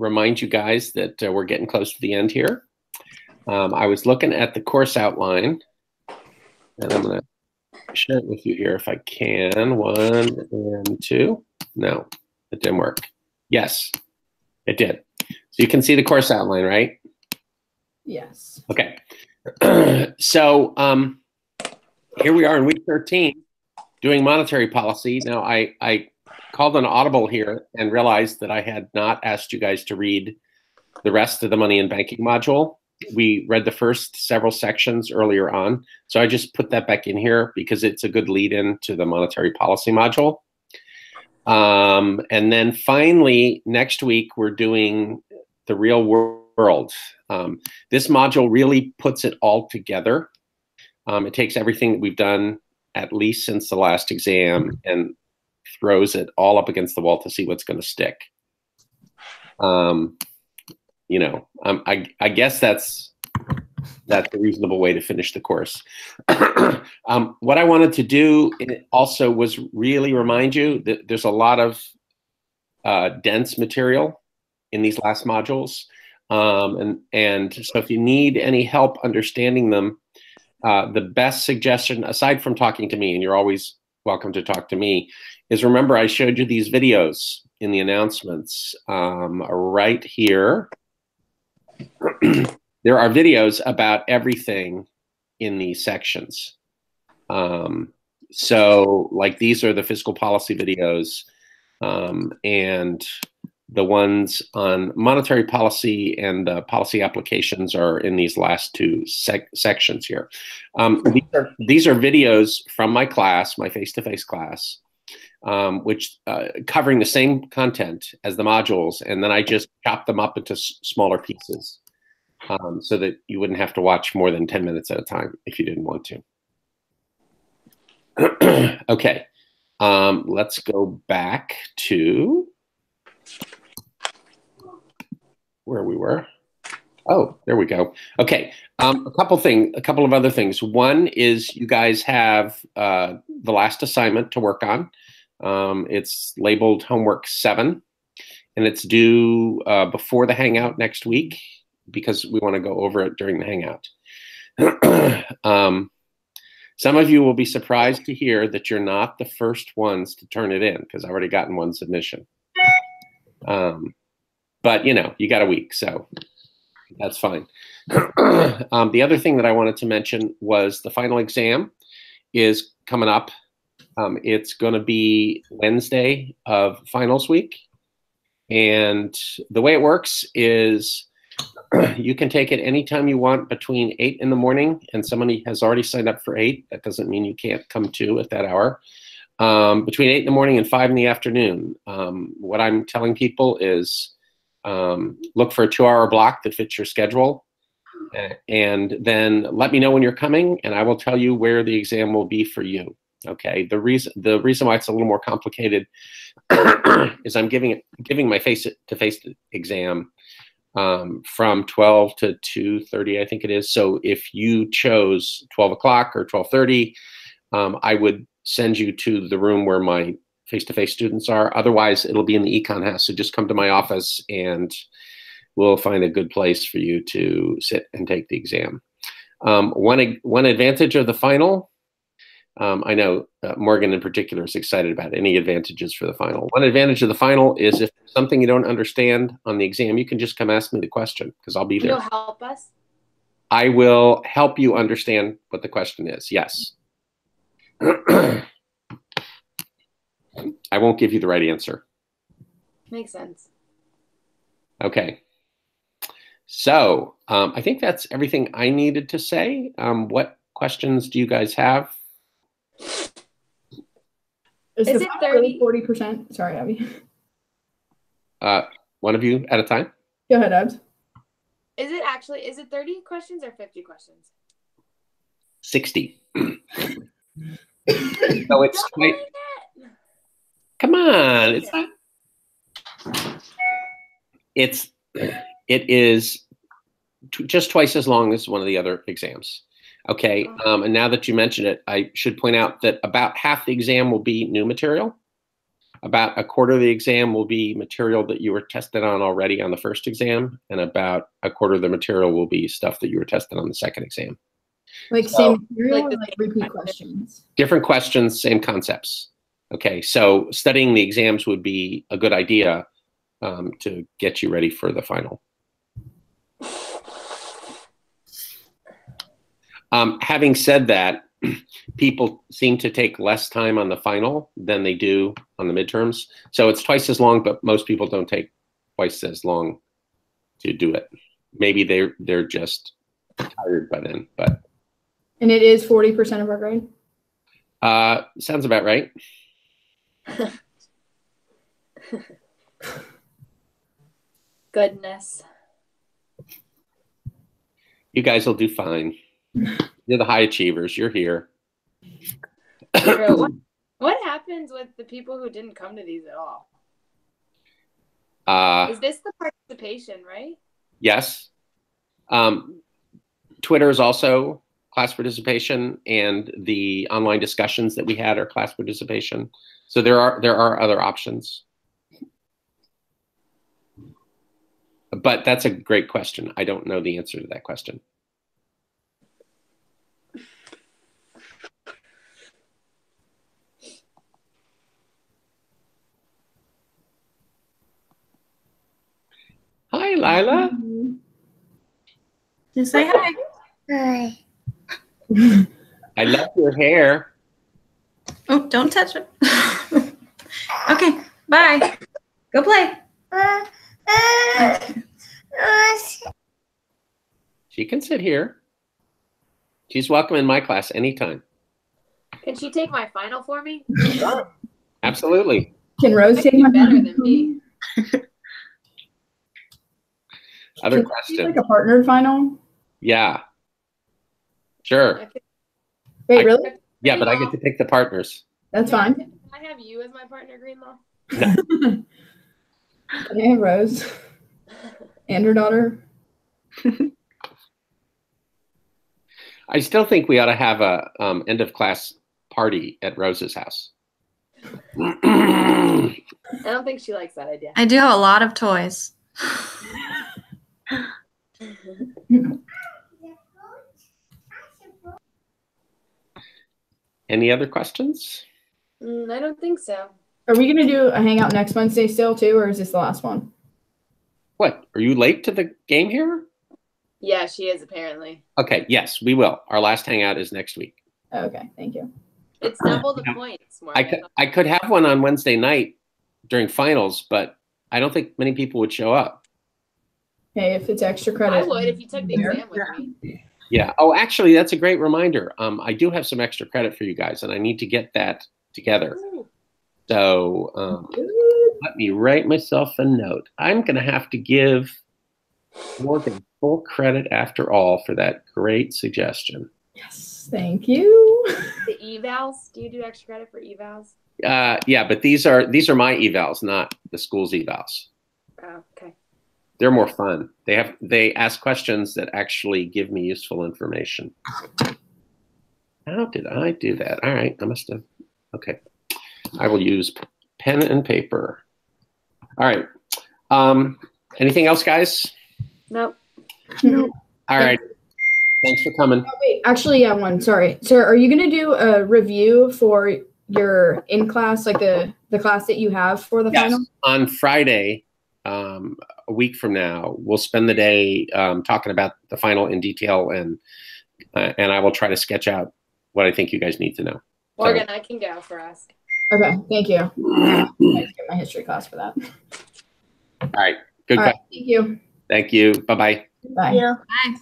remind you guys that we're getting close to the end here. I was looking at the course outline, and I'm going to share it with you here if I can. 1 and 2. No, it didn't work. Yes, it did. So you can see the course outline, right? Yes. Okay. So here we are in week 13 doing monetary policy. Now, I called an audible here and realized that I had not asked you guys to read the rest of the money and banking module. We read the first several sections earlier on. So I just put that back in here because it's a good lead in to the monetary policy module. And then finally, next week, we're doing the real world. This module really puts it all together. It takes everything that we've done, at least since the last exam, and throws it all up against the wall to see what's going to stick. You know, I guess that's a reasonable way to finish the course. What I wanted to do also was really remind you that there's a lot of dense material in these last modules. And so if you need any help understanding them, the best suggestion, aside from talking to me, and you're always welcome to talk to me, is remember I showed you these videos in the announcements right here. There are videos about everything in these sections. So like these are the fiscal policy videos, and the ones on monetary policy and the policy applications are in these last two sections here. These are videos from my class, my face-to-face class, which covering the same content as the modules, and then I just chop them up into smaller pieces so that you wouldn't have to watch more than 10 minutes at a time if you didn't want to. Okay, let's go back to where we were. Oh, there we go. Okay, a couple of other things. One is you guys have the last assignment to work on. It's labeled homework 7, and it's due before the Hangout next week because we want to go over it during the Hangout. Some of you will be surprised to hear that you're not the first ones to turn it in because I've already gotten one submission. But, you know, you got a week, so that's fine. The other thing that I wanted to mention was the final exam is coming up. It's going to be Wednesday of finals week. And the way it works is you can take it anytime you want between 8 in the morning, and somebody has already signed up for 8. That doesn't mean you can't come to at that hour. Between 8 in the morning and 5 in the afternoon. What I'm telling people is look for a 2-hour block that fits your schedule, and then let me know when you're coming, and I will tell you where the exam will be for you. Okay. The reason why it's a little more complicated is I'm giving my face-to-face exam from 12 to 2:30, I think it is. So if you chose 12 o'clock or 12:30, I would send you to the room where my face-to-face students are. Otherwise, it'll be in the econ house. So just come to my office and we'll find a good place for you to sit and take the exam. One advantage of the final, I know Morgan in particular is excited about any advantages for the final. One advantage of the final is if there's something you don't understand on the exam, you can just come ask me the question because I'll be there. You'll help us? I will help you understand what the question is, yes. I won't give you the right answer. Makes sense. Okay. So I think that's everything I needed to say. What questions do you guys have? Is it 30? 40%? Sorry, Abby. One of you at a time? Go ahead, Abs. Is it 30 questions or 50 questions? 60. So it's quite... Come on, it's not. It is just twice as long as one of the other exams. Okay, and now that you mention it, I should point out that about half the exam will be new material. About a quarter of the exam will be material that you were tested on already on the first exam, and about a quarter of the material will be stuff that you were tested on the second exam. Like So, same material like or like repeat questions? different questions, same concepts. Okay, so studying the exams would be a good idea to get you ready for the final. Having said that, people seem to take less time on the final than they do on the midterms. So it's twice as long, but most people don't take twice as long to do it. Maybe they're just tired by then, but. And it is 40% of our grade? Sounds about right. Goodness. You guys will do fine. You're the high achievers. You're here. What happens with the people who didn't come to these at all? Is this the participation, right? Yes. Twitter is also class participation, and the online discussions that we had are class participation. So there are other options. But that's a great question. I don't know the answer to that question. Hi, Lila. Just say hi. Hi. I love your hair. Oh, don't touch it. Okay, bye. Go play. She can sit here. She's welcome in my class anytime. Can she take my final for me? Absolutely. Can Rose take my Better than me. Other Can question. like a partnered final? Yeah. Sure. Wait, really? Yeah, but I get to pick the partners. That's fine. Can I have you as my partner, Greenlaw? Can I have Rose and her daughter? I still think we ought to have a end of class party at Rose's house. I don't think she likes that idea. I do have a lot of toys. Any other questions? I don't think so. Are we going to do a hangout next Wednesday still too, or is this the last one? What? Are you late to the game here? Yeah, she is apparently. Okay, yes, we will. Our last hangout is next week. Okay, thank you. It's double the points. I could have one on Wednesday night during finals, but I don't think many people would show up. Hey, if it's extra credit. I would if you took the exam with me. Yeah. Oh, actually, that's a great reminder. I do have some extra credit for you guys, and I need to get that together. Ooh. So let me write myself a note. I'm going to have to give Morgan full credit after all for that great suggestion. Yes, thank you. The evals? Do you do extra credit for evals? Yeah, but these are my evals, not the school's evals. Oh, okay. They're more fun. They ask questions that actually give me useful information. How did I do that? All right, I must have. Okay, I will use pen and paper. All right. Anything else, guys? Nope. No. All right. Thanks for coming. Oh, wait, actually, yeah, one. Sorry. Sir, are you going to do a review for your in-class, like the class that you have for the final? On Friday, a week from now, we'll spend the day talking about the final in detail, and I will try to sketch out what I think you guys need to know. Morgan, I can go for us. Okay, thank you. I have to get my history class for that. All right. Good. All right, thank you. Thank you. Bye-bye. Bye. Bye.